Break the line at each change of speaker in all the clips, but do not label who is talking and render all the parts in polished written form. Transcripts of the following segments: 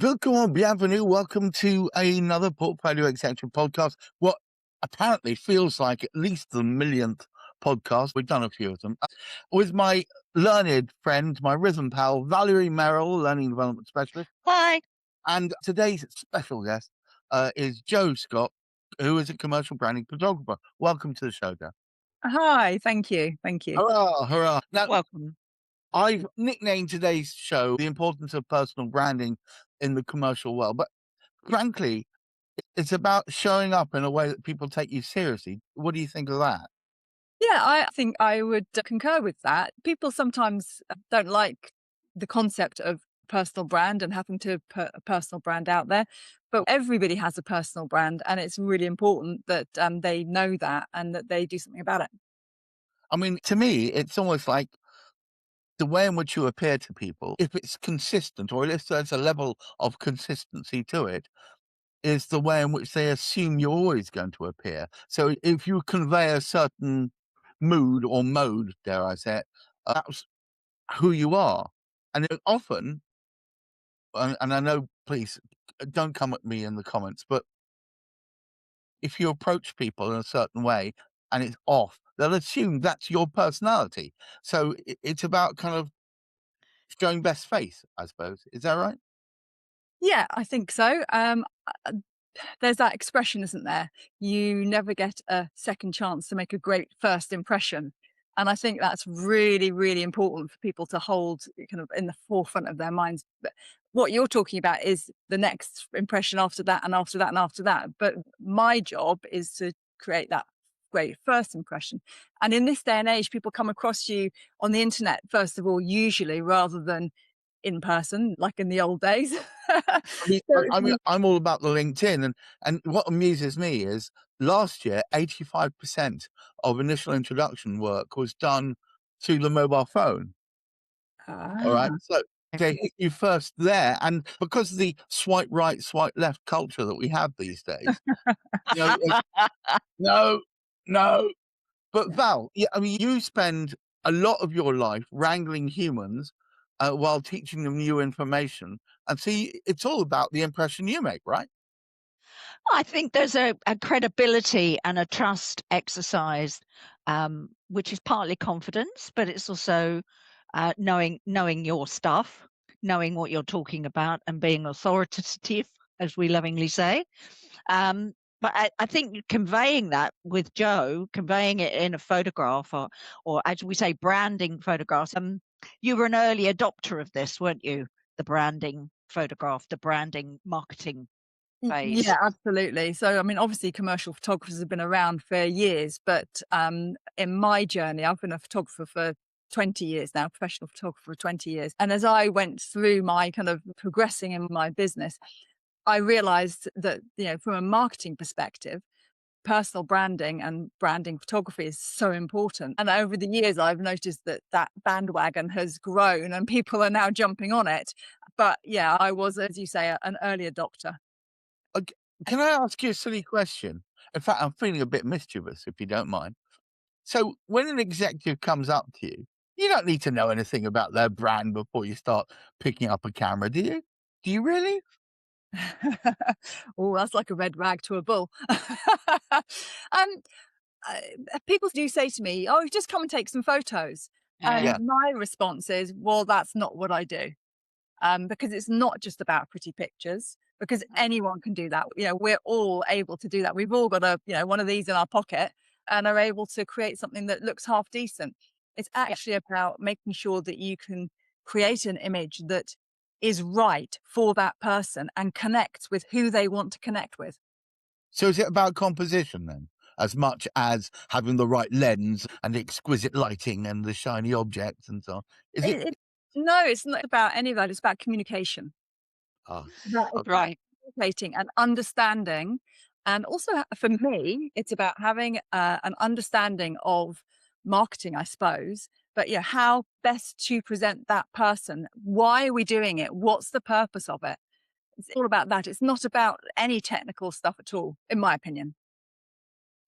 Welcome, bienvenue. Welcome to another Portfolio Extension podcast. What apparently feels like at least the millionth podcast. We've done a few of them. With my learned friend, my rhythm pal, Valerie Merrill, Learning Development Specialist.
Hi.
And today's special guest is Joe Scott, who is a commercial branding photographer. Welcome to the show, Joe.
Hi, thank you. Thank you.
Hurrah, hurrah. Now,
Welcome.
I've nicknamed today's show The Importance of Personal Branding in the Commercial World. But frankly, it's about showing up in a way that people take you seriously. What do you think of that?
Yeah, I think I would concur with that. People sometimes don't like the concept of personal brand and having to put a personal brand out there, but everybody has a personal brand, and it's really important that they know that and that they do something about it.
I mean, to me, it's almost like the way in which you appear to people, if it's consistent or if there's a level of consistency to it, is the way in which they assume you're always going to appear. So if you convey a certain mood or mode, dare I say it, that's who you are. And it often, and I know, please don't come at me in the comments, but if you approach people in a certain way and it's off, they'll assume that's your personality. So it's about kind of showing best face, I suppose. Is that right?
Yeah, I think so. There's that expression, isn't there? You never get a second chance to make a great first impression. And I think that's really, really important for people to hold kind of in the forefront of their minds. But what you're talking about is the next impression after that and after that and after that. But my job is to create that great first impression. And in this day and age, people come across you on the internet, first of all, usually rather than in person, like in the old days.
I mean,
So if you
I'm all about the LinkedIn, and what amuses me is last year, 85% of initial introduction work was done through the mobile phone. All right,
Ah.
so they hit you first there, and because of the swipe right, swipe left culture that we have these days, it's no, no. But Val, yeah, I mean, you spend a lot of your life wrangling humans while teaching them new information, and see, it's all about the impression you make, right?
I think there's a credibility and a trust exercise, which is partly confidence, but it's also knowing your stuff, knowing what you're talking about, and being authoritative, as we lovingly say. But I think conveying that with Joe, conveying it in a photograph, or as we say, branding photographs. You were an early adopter of this, weren't you? The branding photograph, the branding marketing phase.
Yeah, absolutely. So, I mean, obviously, commercial photographers have been around for years, but in my journey, I've been a photographer for 20 years now, professional photographer for 20 years. And as I went through my kind of progressing in my business, I realized that, from a marketing perspective, personal branding and branding photography is so important. And over the years, I've noticed that that bandwagon has grown and people are now jumping on it. But yeah, I was, as you say, an early adopter.
Ok, can I ask you a silly question? In fact, I'm feeling a bit mischievous, if you don't mind. So when an executive comes up to you, you don't need to know anything about their brand before you start picking up a camera, do you? Do you really?
Oh, that's like a red rag to a bull. People do say to me, "Oh, just come and take some photos."
Yeah.
Yeah.
And my response is, "Well, that's not what I do." Because it's not just about pretty pictures, because anyone can do that. We're all able to do that. We've all got one of these in our pocket and are able to create something that looks half decent. It's
Yeah.
actually about making sure that you can create an image that is right for that person and connects with who they want to connect with.
So is it about composition then, as much as having the right lens and the exquisite lighting and the shiny objects and so on? Is it?
It, it, no, it's not about any of that. It's about communication.
Ah,
It's
okay.
about
Right.
communicating and understanding. And also, for me, it's about having an understanding of marketing, I suppose. But yeah, how best to present that person. Why are we doing it? What's the purpose of it? It's all about that. It's not about any technical stuff at all, in my opinion.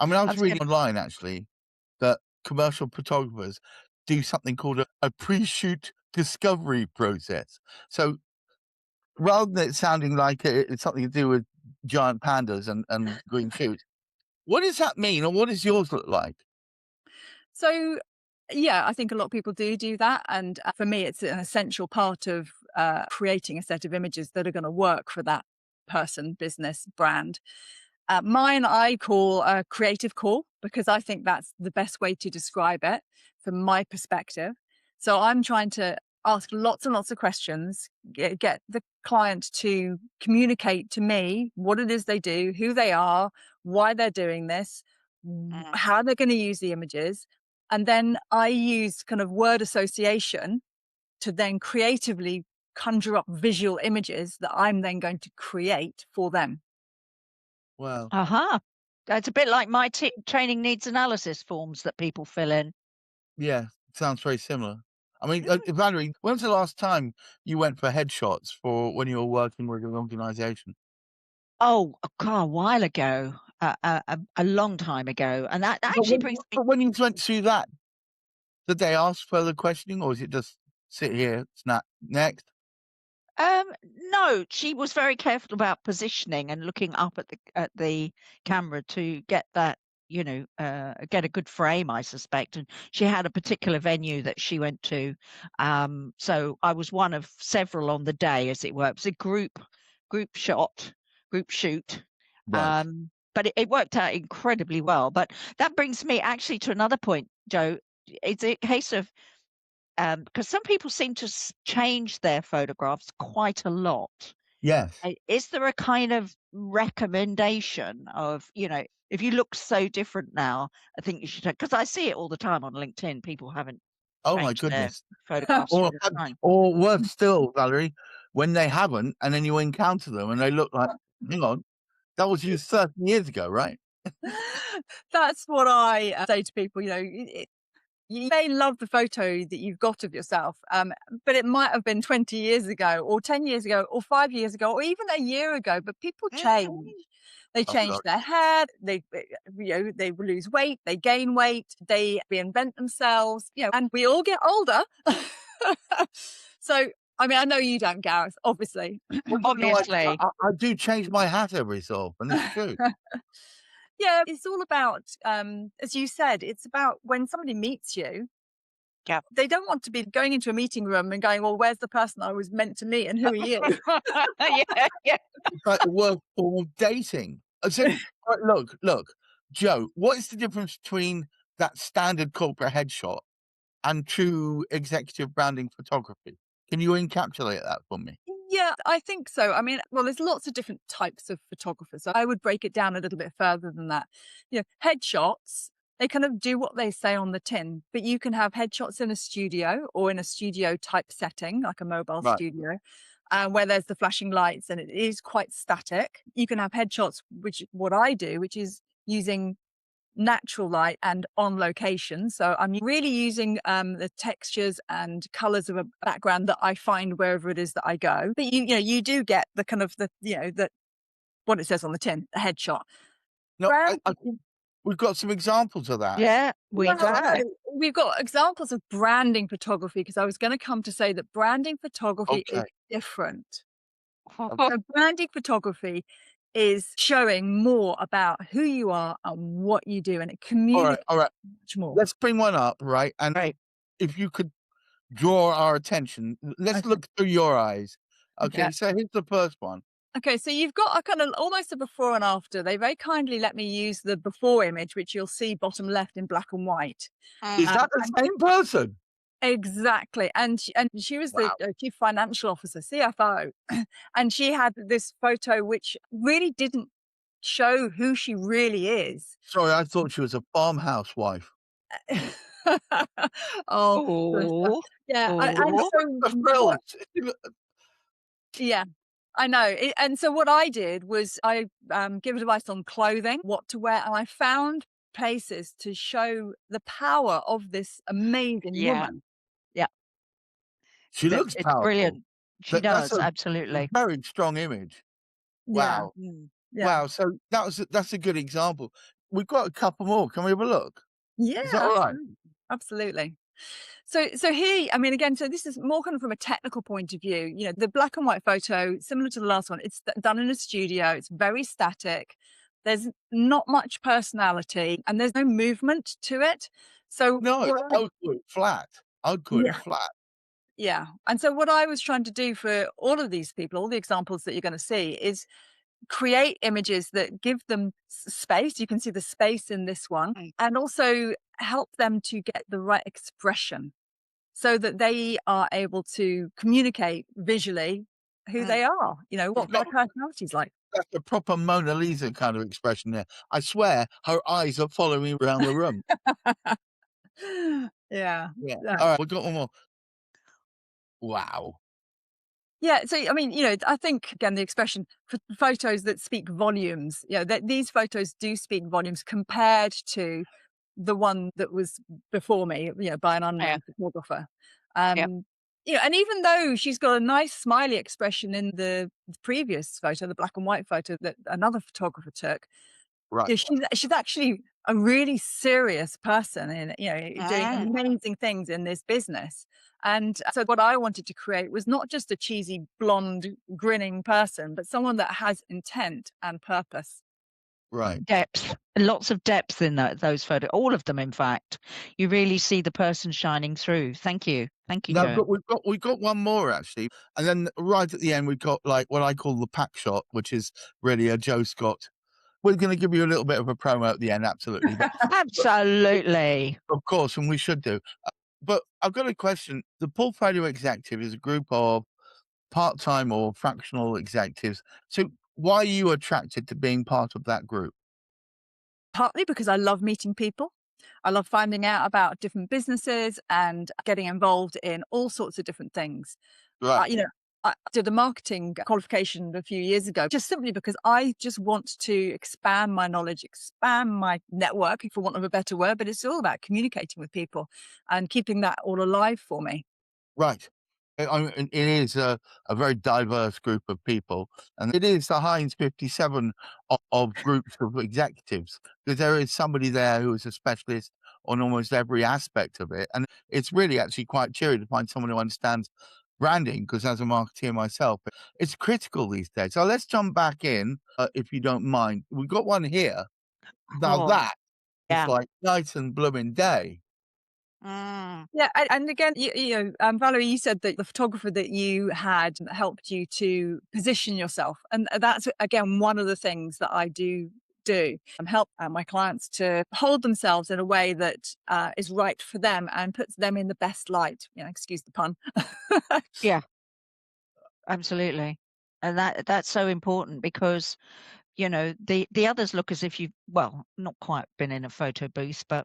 I mean, I
I
was
was going
reading online actually that commercial photographers do something called a pre-shoot discovery process. So rather than it sounding like it's something to do with giant pandas and green shoes, what does that mean, or what does yours look like?
So, yeah, I think a lot of people do that. And for me, it's an essential part of creating a set of images that are going to work for that person, business, brand. Mine, I call a creative call because I think that's the best way to describe it from my perspective. So I'm trying to ask lots and lots of questions, get the client to communicate to me what it is they do, who they are, why they're doing this,
Mm.
how they're going to use the images. And then I use kind of word association to then creatively conjure up visual images that I'm then going to create for them.
Well,
Aha. It's a bit like my training needs analysis forms that people fill in.
yeah, sounds very similar. I mean, Valerie, when was the last time you went for headshots for when you were working with an organization?
Oh, God, a while ago, a long time ago, and that
But
actually brings me.
when you went through that, did they ask further questioning, or is it just sit here, snap, next?
No, she was very careful about positioning and looking up at the camera to get that, get a good frame, I suspect. And she had a particular venue that she went to. So I was one of several on the day, as it were. It was a group shot, group shoot.
Right.
But it worked out incredibly well. But that brings me actually to another point, Joe. It's a case of because some people seem to change their photographs quite a lot.
Yes.
Is there a kind of recommendation of, if you look so different now, I think you should, because I see it all the time on LinkedIn. People haven't
Oh my
changed their
goodness.
photographs
Or
through the time.
or worse still, Valerie, when they haven't, and then you encounter them and they look like, hang on, that was you 30 years ago, right?
That's what I say to people. You may love the photo that you've got of yourself, but it might have been 20 years ago, or 10 years ago, or 5 years ago, or even a year ago. But people change. They
Oh
change
god.
their hair. They lose weight. They gain weight. They reinvent themselves. And we all get older. So, I mean, I know you don't, Gareth, obviously.
Well, no,
Obviously.
I do change my hat every so often, it's true.
Yeah, it's all about, as you said, it's about when somebody meets you,
Yeah.
they don't want to be going into a meeting room and going, well, where's the person I was meant to meet and who are you?
Yeah, yeah.
It's like the worst form of dating. So, look, Joe, what is the difference between that standard corporate headshot and true executive branding photography? Can you encapsulate that for me?
Yeah, I think so. I mean, well, there's lots of different types of photographers. So I would break it down a little bit further than that. Headshots, they kind of do what they say on the tin, but you can have headshots in a studio or in a studio type setting, like a mobile
Right.
studio, where there's the flashing lights and it is quite static. You can have headshots, which what I do, which is using natural light and on location. So I'm really using the textures and colors of a background that I find wherever it is that I go. But you do get the kind of the what it says on the tin, the headshot.
No,
Brand,
we've got some examples of that.
Yeah, we
well,
have.
we've got examples of branding photography because I was going to come to say that branding photography is
Okay.
different.
Okay.
So branding photography is showing more about who you are and what you do, and it communicates
All right.
much more.
Let's bring one up, right? And
Right.
if you could draw our attention, let's
Okay.
look through your eyes.
Okay.
Okay, so here's the first one.
Okay, so you've got a kind of almost a before and after. They very kindly let me use the before image, which you'll see bottom left in black and white.
Is
Mhm.
that the same person?
Exactly, and she was the
Wow.
chief financial officer, CFO, and she had this photo which really didn't show who she really is.
Sorry, I thought she was a farmhouse wife.
Oh, bless her.
Oh,
Yeah, and
oh.
so
The
what?
frills.
Yeah, I know. And so what I did was I give advice on clothing, what to wear, and I found places to show the power of this amazing
Yeah,
woman.
yeah.
She looks
It's
powerful.
brilliant. She
That's
does,
a
absolutely.
very strong image.
Yeah,
Wow.
Mm.
yeah,
Wow, so that's a good example. We've got a couple more. Can we have a look?
yeah,
Is that all right?
absolutely. So here, I mean, again, so this is more kind of from a technical point of view. The black and white photo, similar to the last one, it's done in a studio. It's very static. There's not much personality, and there's no movement to it. So
No,
what
I would call it flat. I would call it
yeah,
flat.
yeah. And so what I was trying to do for all of these people, all the examples that you're going to see, is create images that give them space. You can see the space in this one,
Mm.
and also help them to get the right expression so that they are able to communicate visually who
Mm.
they are,
You've
what their
got
personality's like.
That's a proper Mona Lisa kind of expression there. I swear her eyes are following me around the room.
Yeah.
Yeah.
Yeah.
All right, we've got one more. Wow.
Yeah, so I mean, I think again the expression for photos that speak volumes, that these photos do speak volumes compared to the one that was before me, by an
Yeah.
unnamed photographer.
Yep.
And even though she's got a nice smiley expression in the previous photo, the black and white photo that another photographer took,
Right.
she's actually a really serious person and, doing
Mm.
amazing things in this business. And so what I wanted to create was not just a cheesy, blonde, grinning person, but someone that has intent and purpose.
Right.
Depth, lots of depth in those photos, all of them, in fact. You really see the person shining through. Thank you. Thank you,
No,
Gareth.
but we've got one more actually. And then right at the end we've got like what I call the pack shot, which is really a Joe Scott. We're gonna give you a little bit of a promo at the end, absolutely. But
Absolutely.
of course, and we should do. But I've got a question. The portfolio executive is a group of part-time or fractional executives. So why are you attracted to being part of that group?
Partly because I love meeting people. I love finding out about different businesses and getting involved in all sorts of different things.
Right.
I did a marketing qualification a few years ago, just simply because I just want to expand my knowledge, expand my network, for want of a better word, but it's all about communicating with people and keeping that all alive for me.
Right. It is a very diverse group of people, and it is the Heinz 57 of groups of executives, because there is somebody there who is a specialist on almost every aspect of it. And it's really actually quite cheery to find someone who understands branding, because as a marketeer myself, it's critical these days. So let's jump back in, if you don't mind. We've got one here. Now
Oh,
that is
yeah.
like night and blooming day.
Mm.
Yeah, and again, Valerie, you said that the photographer that you had helped you to position yourself, and that's again one of the things that I do and help my clients to hold themselves in a way that is right for them and puts them in the best light. Excuse the pun.
Yeah, absolutely. And that's so important because, the others look as if you've, well, not quite been in a photo booth, but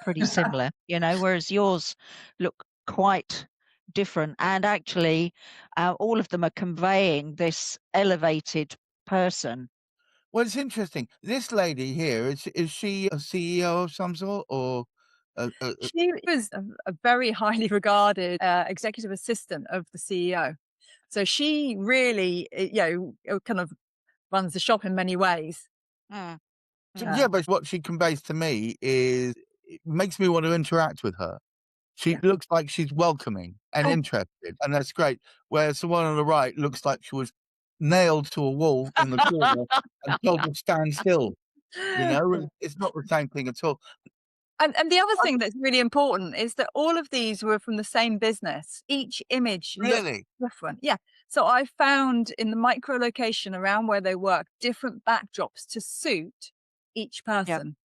pretty similar, whereas yours look quite different. And actually, all of them are conveying this elevated person.
Well, it's interesting. This lady here, is she a CEO of some sort, or
She was a very highly regarded executive assistant of the CEO. So she really, kind of runs the shop in many ways.
Mm,
yeah,
mm,
but what she conveys to me is it makes me want to interact with her. She
Yeah.
looks like she's welcoming and
Oh,
interested, and that's great. Whereas the one on the right looks like she was nailed to a wall in the corner and told to stand still. It's not the same thing at all.
and the other thing that's really important is that all of these were from the same business. Each image looked
Really?
different. Yeah. So I found in the micro location around where they work different backdrops to suit each
yep,
person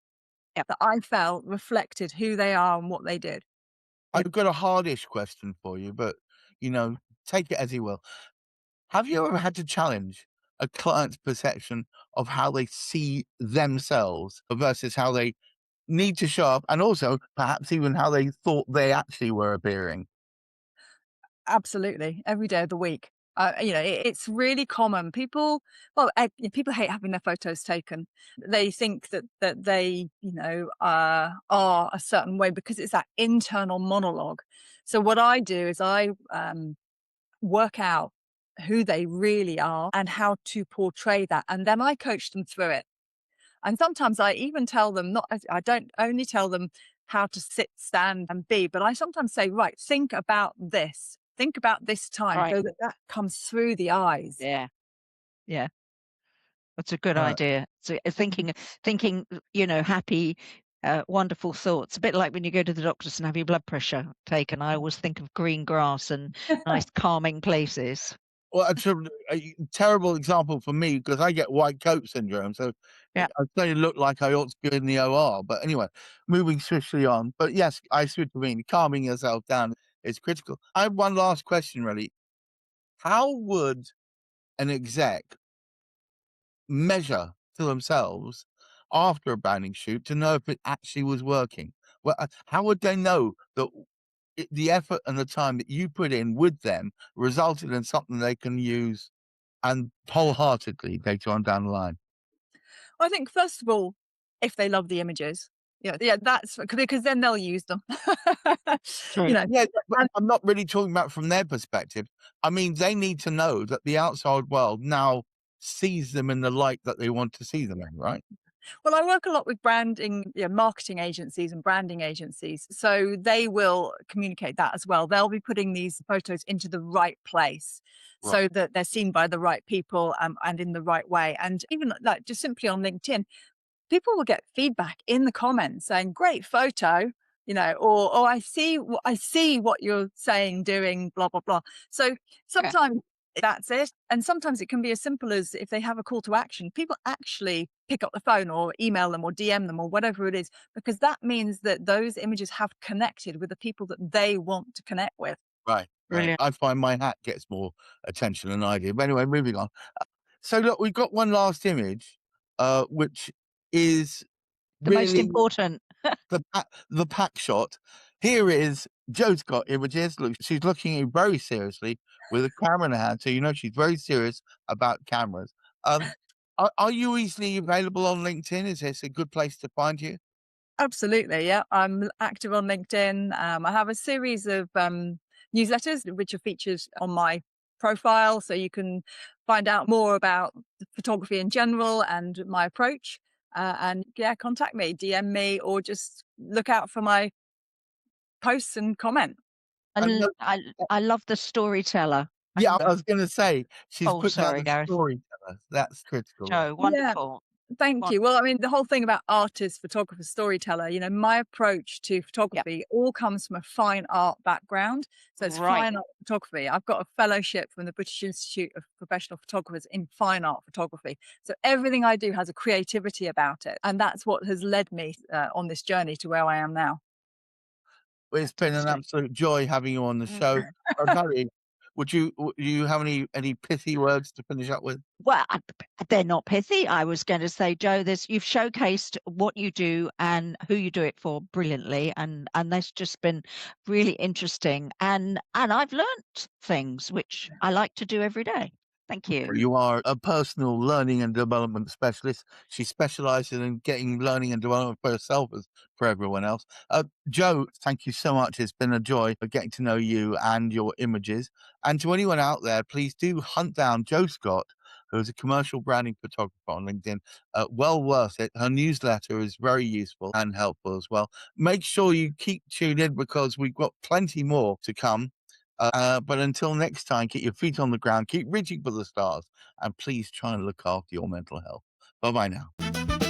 yep.
that I felt reflected who they are and what they did.
I've got a hardish question for you, but, you know, take it as you will. Have you ever had to challenge a client's perception of how they see themselves versus how they need to show up, and also perhaps even how they thought they actually were appearing?
Absolutely, every day of the week. It's really common. People hate having their photos taken. They think that they, are a certain way because it's that internal monologue. So what I do is I work out who they really are and how to portray that, and then I coach them through it. And sometimes I even tell them not. I don't only tell them how to sit, stand, and be. But I sometimes say, right, think about this. Think about this time,
Right.
so that that comes through the eyes.
Yeah. Yeah. That's a good
Uh,
idea. So thinking, happy, wonderful thoughts. A bit like when you go to the doctors and have your blood pressure taken. I always think of green grass and nice calming places.
well, it's a terrible example for me because I get white coat syndrome, so
Yeah.
I certainly look like I ought to be in the OR. But anyway, moving swiftly on. But yes, I see what you mean. Calming yourself down is critical. I have one last question, really. How would an exec measure to themselves after a branding shoot to know if it actually was working? Well, how would they know that the effort and the time that you put in with them resulted in something they can use and wholeheartedly later on down the line?
I think first of all, if they love the images, yeah, that's because then they'll use them.
True.
you know,
Yeah, but
and
I'm not really talking about from their perspective. I mean, they need to know that the outside world now sees them in the light that they want to see them in, right?
well, I work a lot with branding, marketing agencies and branding agencies, so they will communicate that as well. They'll be putting these photos into the right place
Right.
so that they're seen by the right people, and in the right way. And even like just simply on LinkedIn, people will get feedback in the comments saying, "Great photo," or "Oh, I see what you're saying, doing, blah blah blah." So
Yeah.
sometimes that's it, and sometimes it can be as simple as if they have a call to action, people actually pick up the phone or email them or DM them or whatever it is, because that means that those images have connected with the people that they want to connect with.
Right, right.
Brilliant.
I find my hat gets more attention than I do. But anyway, moving on. So look, we've got one last image, which is
The most
really
important.
the pack shot. Here is Joe's got images. Look, she's looking at you very seriously with a camera in her hand, so you know she's very serious about cameras. Are you easily available on LinkedIn? Is this a good place to find you?
Absolutely, yeah. I'm active on LinkedIn. I have a series of newsletters which are featured on my profile, so you can find out more about photography in general and my approach. And yeah, contact me, DM me, or just look out for my posts and comment.
And
And I love the storyteller.
yeah,
And
I was going to say she's
oh,
putting out
sorry,
the
Gareth.
storyteller. That's critical.
Joe,
Yeah,
wonderful.
thank
Won-
you. Well, I mean, the whole thing about artist, photographer, storyteller, my approach to
yeah.
photography all comes from a fine art background. So it's
Right.
fine art photography. I've got a fellowship from the British Institute of Professional Photographers in fine art photography. So everything I do has a creativity about it. And that's what has led me on this journey to where I am now.
Well, it's been an
Fantastic.
absolute joy having you on the show. Valerie, would you have any pithy words to finish up with?
Well, they're not pithy. I was going to say, Joe, you've showcased what you do and who you do it for brilliantly, and that's just been really interesting. And I've learnt things which I like to do every day. Thank you.
You are a personal learning and development specialist. She specializes in getting learning and development for herself as for everyone else. Joe, thank you so much. It's been a joy getting to know you and your images. And to anyone out there, please do hunt down Joe Scott, who's a commercial branding photographer on LinkedIn. Well worth it. Her newsletter is very useful and helpful as well. Make sure you keep tuned in because we've got plenty more to come. But until next time, keep your feet on the ground, keep reaching for the stars, and please try and look after your mental health. Bye bye now.